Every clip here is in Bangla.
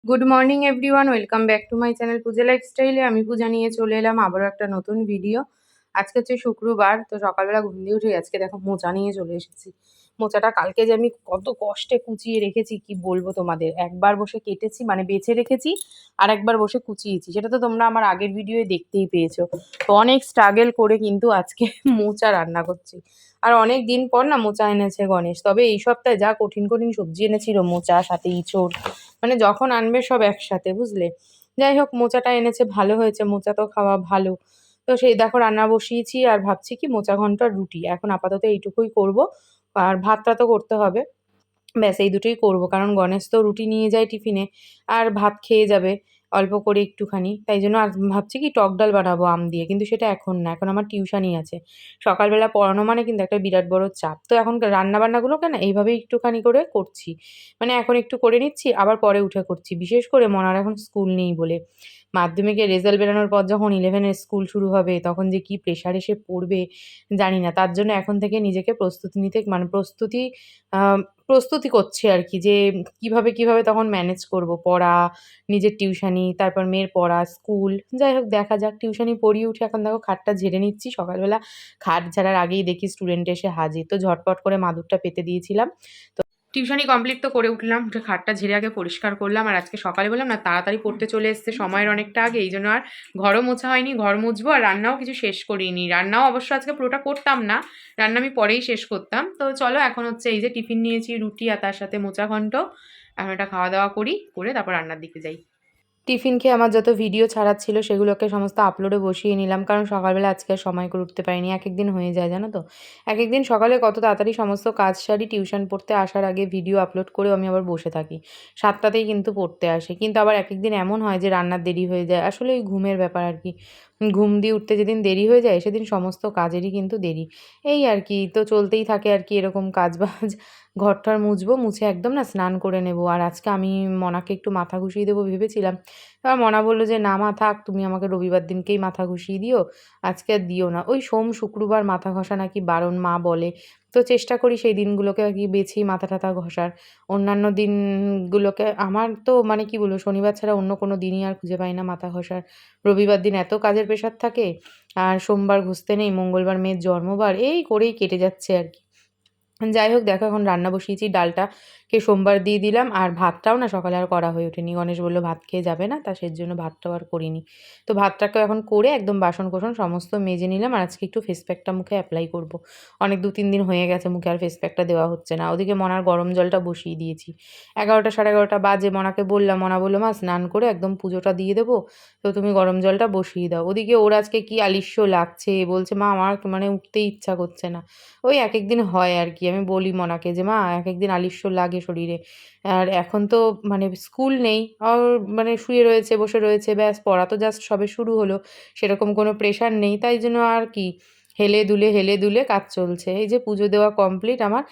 Good morning everyone, welcome back to my channel Puja লাইফস্টাইলে। আমি পূজা নিয়ে চলে এলাম আবারও একটা নতুন ভিডিও। আজকে হচ্ছে শুক্রবার, তো সকালবেলা ঘুম দিয়ে উঠে আজকে দেখো মোচা নিয়ে চলে এসেছি। মোচাটা কালকে যে আমি কত কষ্টে কুচিয়ে রেখেছি কি বলবো তোমাদের। একবার বসে কেটেছি, মানে বেছে রেখেছি, আর একবার বসে কুচিয়েছি, সেটা তো তোমরা আমার আগের ভিডিওয়ে দেখতেই পেয়েছো। তো অনেক স্ট্রাগল করে কিন্তু আজকে মোচা রান্না করছি। আর অনেক দিন পর না মোচা এনেছে গণেশ, তবে এই সপ্তাহে যা কঠিন কঠিন সবজি এনেছিল, মোচা সাথে ইঁচড়, মানে যখন আনবে সব একসাথে, বুঝলে। যাই হোক, মোচাটা এনেছে, ভালো হয়েছে, মোচা তো খাওয়া ভালো। তো সেই দেখো রান্না বসিয়েছি, আর ভাবছি কি মোচা ঘন্ট আর রুটি, এখন আপাতত এইটুকুই করব। আর ভাতটা তো করতে হবে। ব্যাস এই দুটোই করব, কারণ গণেশ তো রুটি নিয়ে যায় টিফিনে, আর ভাত খেয়ে যাবে অল্প করে একটুখানি। তাই জন্য আর ভাবছি কি টক ডাল বানাবো আম দিয়ে, কিন্তু সেটা এখন না, এখন আমার টিউশনই আছে। সকালবেলা পড়ানো মানে কিন্তু একটা বিরাট বড় চাপ। তো এখন রান্না বান্নাগুলোকে না এইভাবেই একটুখানি করে করছি, মানে এখন একটু করে নিচ্ছি, আবার পরে উঠে করছি, বিশেষ করে মনার এখন স্কুল নেই বলে। মাধ্যমিকের রেজাল্ট বেরোনোর পর যখন 11-এর স্কুল শুরু হবে, তখন যে কি প্রেশার এসে পড়বে জানি না। তার জন্য এখন থেকে নিজেকে প্রস্তুতি নিতে, মানে প্রস্তুতি করছি আর কি, যে কিভাবে তখন ম্যানেজ করব পড়া, নিজের টিউশনি, তারপর মেয়ের পড়া, স্কুল। যাই হোক দেখা যাক। টিউশনি পড়িয়ে উঠে এখন দেখো খাটটা ঝেড়ে নিচ্ছি। সকালবেলা খাট ঝাড়ার আগেই দেখি স্টুডেন্ট এসে হাজির, তো ঝটপট করে মাদুরটা পেতে দিয়েছিলাম। টিউশনি কমপ্লিট তো করে উঠলাম, উঠে খাটটা ঝেড়ে আগে পরিষ্কার করলাম। আর আজকে সকালে বললাম না তাড়াতাড়ি পড়তে চলে এসেছে সময়ের অনেকটা আগে, এই জন্য আর ঘরও মোছা হয়নি, ঘর মুছবো। আর রান্নাও কিছু শেষ করিনি, রান্নাও অবশ্য আজকে পুরোটা করতাম না, রান্না আমি পরেই শেষ করতাম। তো চলো এখন হচ্ছে এই যে টিফিন নিয়েছি, রুটি আর তার সাথে মোচা ঘন্ট। এখন এটা খাওয়া দাওয়া করি, করে তারপর রান্নার দিকে যাই। টিফিন খেয়ে আমার যত ভিডিও ছাড়ার ছিল সেগুলোকে সমস্ত আপলোডে বসিয়ে নিলাম, কারণ সকালবেলা আজকে আর সময় করে উঠতে পারিনি। এক একদিন হয়ে যায় জানো তো, এক একদিন সকালে কত তাড়াতাড়ি সমস্ত কাজ সারি, টিউশন পড়তে আসার আগে ভিডিও আপলোড করেও আমি আবার বসে থাকি। 7টাতেই কিন্তু পড়তে আসে, কিন্তু আবার এক একদিন এমন হয় যে রান্নার দেরি হয়ে যায়, আসলে ওই ঘুমের ব্যাপার আর কি। ঘুম দিয়ে উঠতে যেদিন দেরি হয়ে যায় সেদিন সমস্ত কাজেরই কিন্তু দেরি। এই আর কি, তো চলতেই থাকে আর কি এরকম কাজবাজ। ঘর-টর মুছবো, মুছে একদম না স্নান করে নেবো। আর আজকে আমি মনাকে একটু মাথা ঘুষিয়ে দেবো ভেবেছিলাম। এবার মনা বলল যে, "না মা থাক, তুমি আমাকে রবিবার দিনকেই মাথা ঘুষিয়ে দিও। আজকে আর দিও না।" ওই সোম, শুক্রবার মাথা ঘষা নাকি বারণ মা বলে। তো চেষ্টা করি সেই দিনগুলোকে আর কি বেছেই মাথা-টাথা ঘষার। অন্যান্য দিনগুলোকে আমার তো মানে কি বলবো, শনিবার ছাড়া অন্য কোনো দিনই আর খুঁজে পাই না মাথা ঘষার। রবিবার দিন এত কাজের প্রেশার থাকে, আর সোমবার ঘুষতে নেই, মঙ্গলবার মেয়ের জন্মবার, এই করেই কেটে যাচ্ছে আর কি। যাই হোক দেখো এখন রান্না বসিয়েছি, ডালটাকে সোমবার দিয়ে দিলাম, আর ভাতটাও না সকালে আর করা হয়ে ওঠেনি। গণেশ বলল ভাত খেয়ে যাবে না, তা সেজন্য ভাতটাও আর করিনি। তো ভাতটাকেও এখন করে একদম বাসন-কোসন সমস্ত মেজে নিলাম, আর আজকে একটু ফেস প্যাকটা মুখে এপ্লাই করব। অনেক ২-৩ দিন হয়ে গেছে মুখে আর ফেস প্যাকটা দেওয়া হচ্ছে না। ওদিকে মনার গরম জলটা বসিয়ে দিয়েছি। 11টা 11:30 বাজে, মনাকে বললাম, মনা বলল, "মা স্নান করে একদম পুজোটা দিয়ে দেবো, তো তুমি গরম জলটা বসিয়ে দাও।" ওদিকে ওর আজকে কি আলিস্য লাগছে, বলছে, "মা আমার মানে উঠতেই ইচ্ছা করছে না।" ওই একেক দিন হয় আর কি। আমি বলি মনাকে যে, "মা একেক দিন আলিস্য লাগে শরীরে।" আর এখন তো মানে স্কুল নেই। মানে শুয়ে রয়েছে, বসে রয়েছে, ব্যাস পড়া তো জাস্ট সবে শুরু হলো। সেরকম কোনো প্রেশার নেই। তাই জন্য আর কি হেলে দুলে কাজ চলছে। এই যে পুজো দেওয়া কমপ্লিট আমার।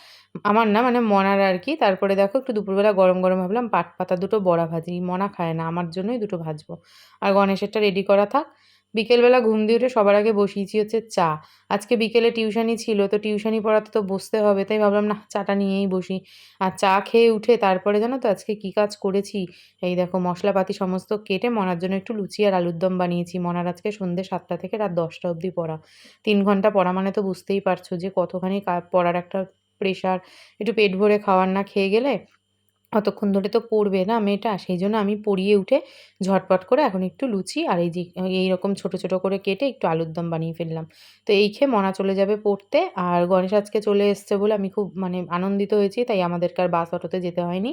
আমার না মানে মনার আর কি। তারপরে দেখো একটু দুপুরবেলা গরম ভাবলাম পাট পাতা দুটো বড়া ভাজি। মনা খায় না, আমার জন্যই দুটো ভাজবো। আর গণেশেরটা রেডি করা থাক। বিকেলবেলা ঘুম দিয়ে উঠে সবার আগে বসিয়েছি হচ্ছে চা। আজকে বিকেলে টিউশনি ছিল, তো টিউশনি পড়াতে তো বসতে হবে। তাই ভাবলাম নাহ চাটা নিয়েই বসি। আর চা খেয়ে উঠে তারপরে জানো তো আজকে কি কাজ করেছি? এই দেখো মশলাপাতি সমস্ত কেটে মনার জন্য একটু লুচি আর আলুর দম বানিয়েছি। মনার আজকে সন্ধ্যে ৭টা থেকে রাত ১০টা অবধি পড়া। ৩ ঘন্টা পড়া মানে তো বুঝতেই পারছো যে কতখানি পড়ার একটা প্রেশার। একটু পেট ভরে খাবার না খেয়ে গেলে অতক্ষণ ধরে তো পড়বে না মেয়েটা। সেইজন্য আমি পড়িয়ে উঠে ঝটপট করে এখন একটু লুচি আর এই যে এইরকম ছোট করে কেটে একটু আলুর দম বানিয়ে ফেললাম। তো এই খেয়ে মনা চলে যাবে পড়তে। আর গণেশ আজকে চলে এসছে বলে আমি খুব মানে আনন্দিত হয়েছি। তাই আমাদেরকে আর বাস অটোতে যেতে হয়নি।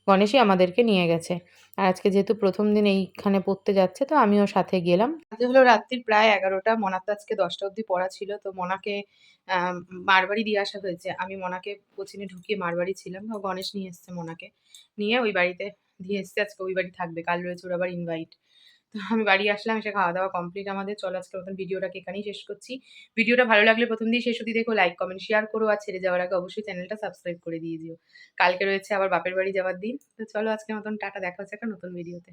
গণেশই আমাদেরকে নিয়ে গেছে। আর আজকে যেহেতু ১ম দিন এইখানে পড়তে যাচ্ছে, তো আমিও সাথে গেলাম। আজ হলো রাত্রির প্রায় ১১টা। মনার তো আজকে ১০টা অবধি পড়া ছিল। তো মনাকে মারবাড়ি দিয়ে আসা হয়েছে। আমি মনাকে কোচিনে ঢুকিয়ে মারবাড়ি ছিলাম। তো গণেশ নিয়ে এসছে মনাকে। নিয়ে ওই বাড়িতে দিয়ে এসছে, আজকে ওই বাড়ি থাকবে। কাল রয়েছে ওর আবার ইনভাইট। তো আমি বাড়ি আসলাম, এসে খাওয়া-দাওয়া কমপ্লিট আমাদের। চলো আজকের মতন ভিডিওটাকে এখানেই শেষ করছি। ভিডিওটা ভালো লাগলে ১ম দিয়েই শেষ অবধি দেখো, লাইক, কমেন্ট, শেয়ার করো। আর ছেড়ে যাওয়ার আগে অবশ্যই চ্যানেলটা সাবস্ক্রাইব করে দিয়ে যেও। কালকে রয়েছে আবার বাপের বাড়ি যাওয়ার দিন। তো চলো আজকের মতন টাটা, দেখা হচ্ছে একটা নতুন ভিডিওতে।